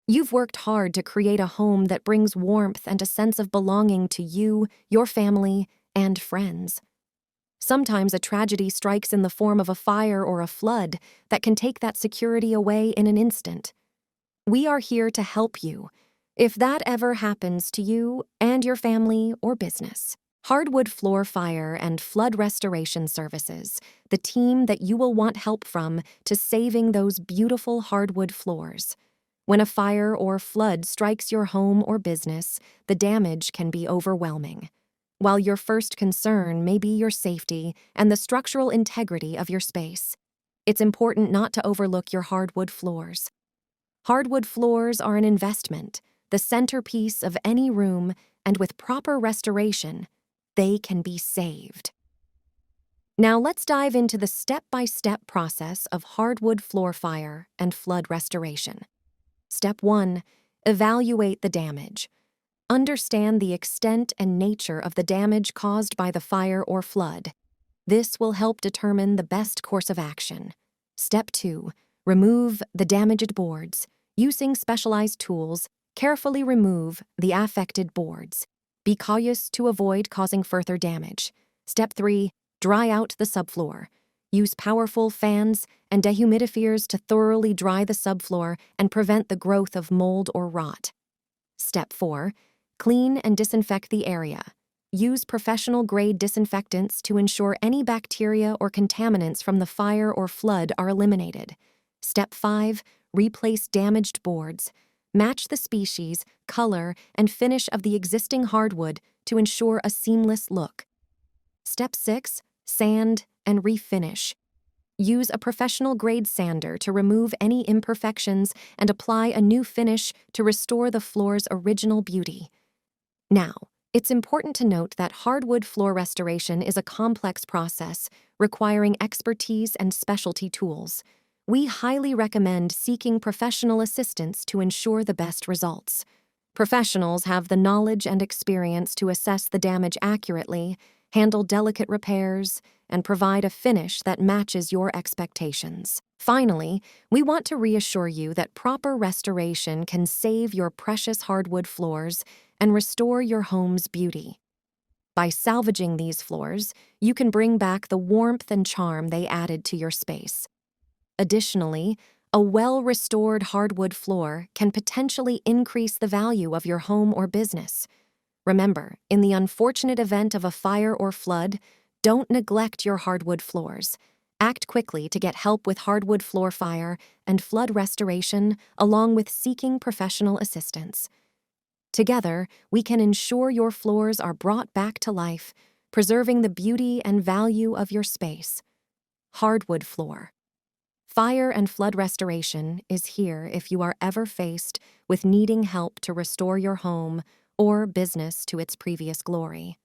You've worked hard to create a home that brings warmth and a sense of belonging to you, your family, and friends. Sometimes a tragedy strikes in the form of a fire or a flood that can take that security away in an instant. We are here to help you if that ever happens to you and your family or business. Hardwood Floor Fire and Flood Restoration Services, the team that you will want help from to saving those beautiful hardwood floors. When a fire or flood strikes your home or business, the damage can be overwhelming. While your first concern may be your safety and the structural integrity of your space, it's important not to overlook your hardwood floors. Hardwood floors are an investment, the centerpiece of any room, and with proper restoration, they can be saved. Now let's dive into the step-by-step process of hardwood floor fire and flood restoration. Step 1. Evaluate the damage. Understand the extent and nature of the damage caused by the fire or flood. This will help determine the best course of action. Step 2. Remove the damaged boards. Using specialized tools, carefully remove the affected boards. Be cautious to avoid causing further damage. Step 3. Dry out the subfloor. Use powerful fans and dehumidifiers to thoroughly dry the subfloor and prevent the growth of mold or rot. Step 4. Clean and disinfect the area. Use professional-grade disinfectants to ensure any bacteria or contaminants from the fire or flood are eliminated. Step 5. Replace damaged boards. Match the species, color, and finish of the existing hardwood to ensure a seamless look. Step 6. Sand and refinish. Use a professional-grade sander to remove any imperfections and apply a new finish to restore the floor's original beauty. Now, it's important to note that hardwood floor restoration is a complex process requiring expertise and specialty tools. We highly recommend seeking professional assistance to ensure the best results. Professionals have the knowledge and experience to assess the damage accurately, handle delicate repairs, and provide a finish that matches your expectations. Finally, we want to reassure you that proper restoration can save your precious hardwood floors and restore your home's beauty. By salvaging these floors, you can bring back the warmth and charm they added to your space. Additionally, a well-restored hardwood floor can potentially increase the value of your home or business. Remember, in the unfortunate event of a fire or flood, don't neglect your hardwood floors. Act quickly to get help with hardwood floor fire and flood restoration, along with seeking professional assistance. Together, we can ensure your floors are brought back to life, preserving the beauty and value of your space. Hardwood floor. Fire and flood restoration is here if you are ever faced with needing help to restore your home or business to its previous glory.